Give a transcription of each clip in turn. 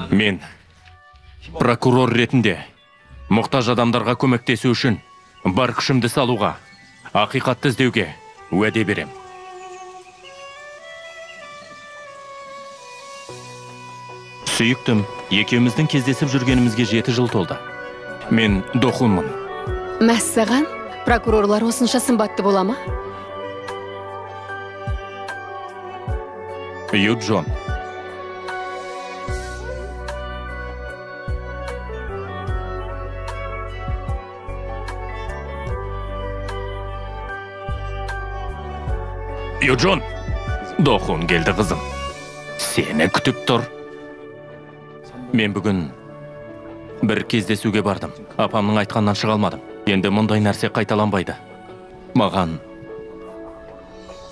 Мен прокурор ретінде мұқтаж адамдарға көмектесу үшін бар күшімді салуға, ақиқатты іздеуге уәде берем. Сүйіктім, екеуміздің кездесіп жүргенімізге 7 жыл толды. Мен Дохунмын. Мәссаған, прокурорлар осынша сымбатты бола ма? Юджон. Юджон, Дохун келді қызым. Сені күтіп тұр. Мен бүгін бір кездесуге бардым. Апамның айтқаннан шыға алмадым. Енді мұндай нәрсе қайталанбайды. Маған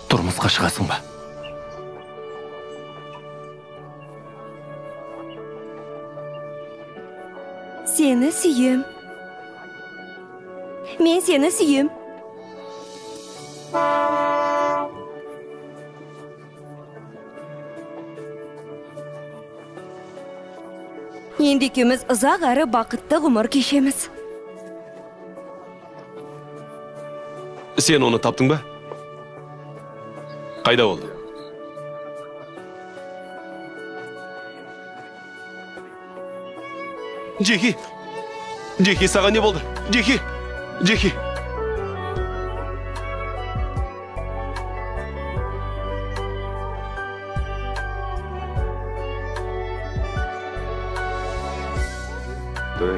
тұрмысқа шығасың ба? Seni suyum. Men seni suyum. Endi ikimiz uzoq ari baqitli umr kechamiz. Sen onu taptın ba? Qayda oldu? Джеки, саған не болды? Джеки.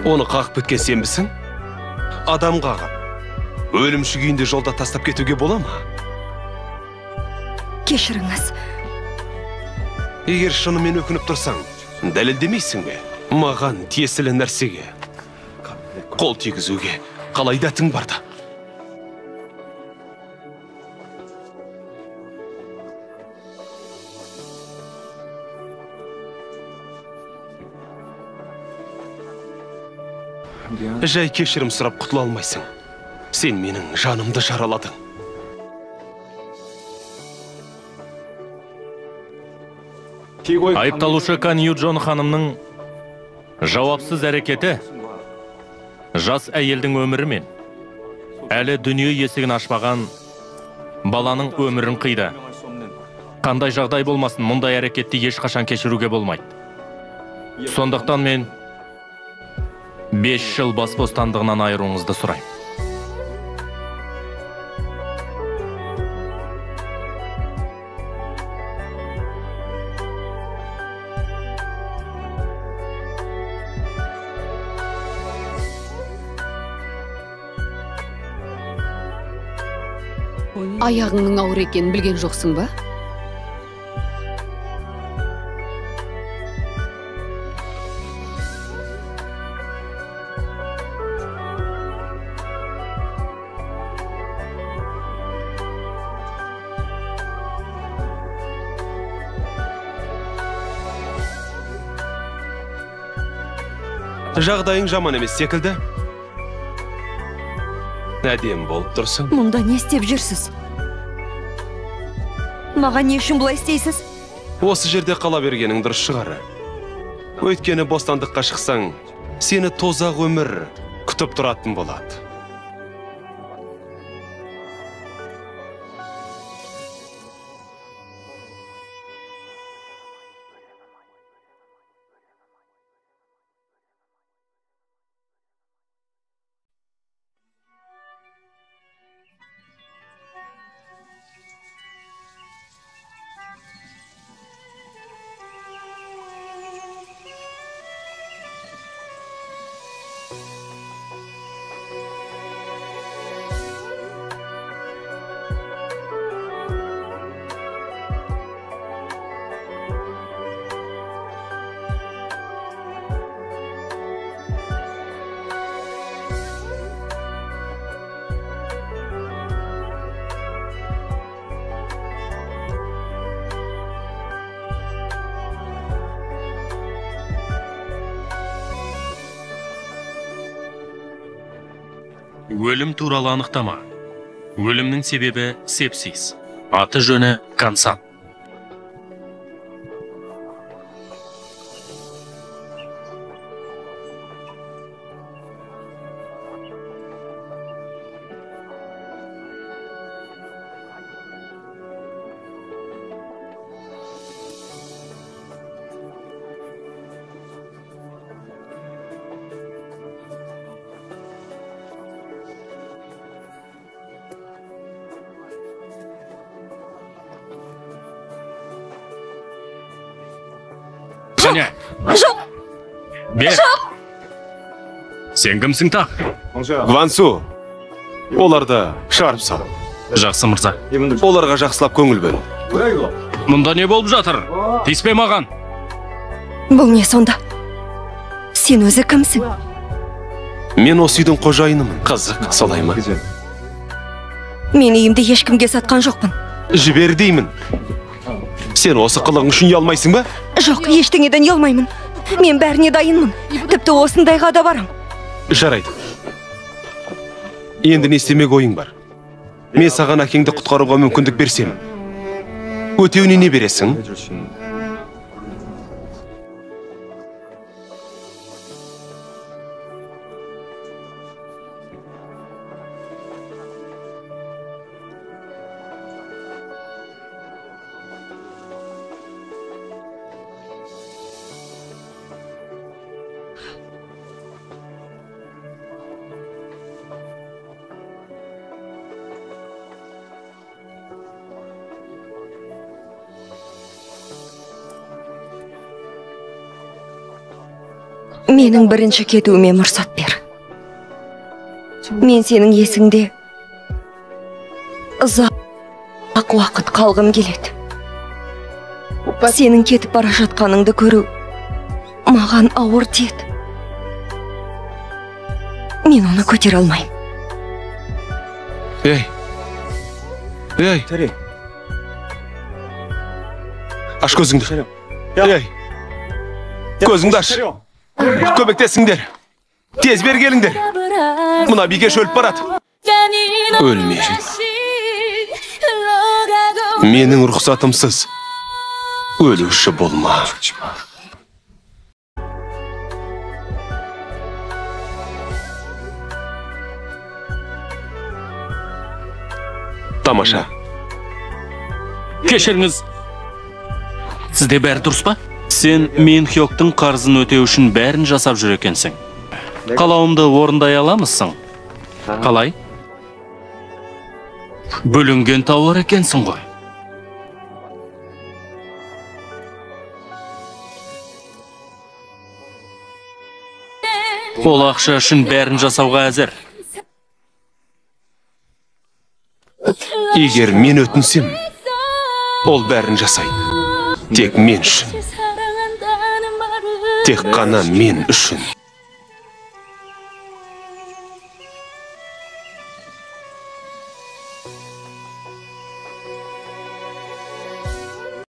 Оны қағып біткен сен бісің? Адам қағып, өлімші күйінде жолда тастап кетуге бола ма? Кешіріңіз. Егер шынымен өкініп тұрсаң, дәлелдемейсің бе? Маған тиесілі нәрсеге, қол тигізуге қалай дәтің барды? Жай кешірім сұрап құтыла алмайсың. Сен менің жанымды жараладың. Айыпталушы Кан Юджон ханымның жауапсыз әрекеті жас әйелдің өмірі мен әлі дүние есігін ашпаған баланың өмірін қиды. Қандай жағдай болмасын, мұндай әрекетті ешқашан кешіруге болмайды. Сондықтан мен 5 жыл бас бостандығынан айыруыңызды сұраймын. Аяғыңның ауыр екенін білген жоқсың ба? Жағдайың жаман емес секілді. Әдем болып тұрсың. Мұнда не істеп жүрсіз? Маған не үшін бұлай істейсіз? Осы жерде қала бергенің дұрыс шығар. Өйткені бостандыққа шықсаң, сені тозақ өмір күтіп тұратын болады. Өлім туралы анықтама. Өлімнің себебі сепсис. Аты жөні Кансан. Кәне, Жоқ, бер. Сен кімсің тақ? Гвансу, оларды шығарып сал. Жақсы мырза. Оларға жақсылап көңіл бөл. Мұнда не болып жатыр? Тиіспе маған. бұл не сонда? Сен өзі кімсің? Мен осы үйдің қожайынымын. Қызық, солай ма? Мен үйімді ешкімге сатқан жоқпын. Жібер деймін. Сен осы қылығың үшін ұялмайсың ба? Жоқ, ештеңеден ұялмаймын. Мен бәріне дайынмын. Тіпті осындайға да барам. Жарайды. Енді не істемек ойың бар? Мен саған әкеңді құтқаруға мүмкіндік берсем, өтеуіне не бересің? Менің бірінші кетуіме мұрсат бер. Мен сенің есіңде ұзақ уақыт қалғым келеді. Сенің кетіп бара жатқаныңды көру маған ауыр тиеді. Мен оны көтере алмаймын. Ей! Аш көзіңді. Ей! Көзіңді аш. Көмектесіңдер. Тез бер келіңдер. Мына бикеш өліп барады. Өлме. Менің рұқсатымсыз өлуші болма. Тамаша. Кешіріңіз. Сізде бәрі дұрыс па? Сен мен Хёктың қарызын өтеу үшін бәрін жасап жүр екенсің. Қалауымды орындай аламысың? Қалай? Бөлінген тауар екенсің ғой. Ол ақша үшін бәрін жасауға әзір. Егер мен өтінсем, ол бәрін жасайды. Тек мен үшін. Тек қана мен үшін.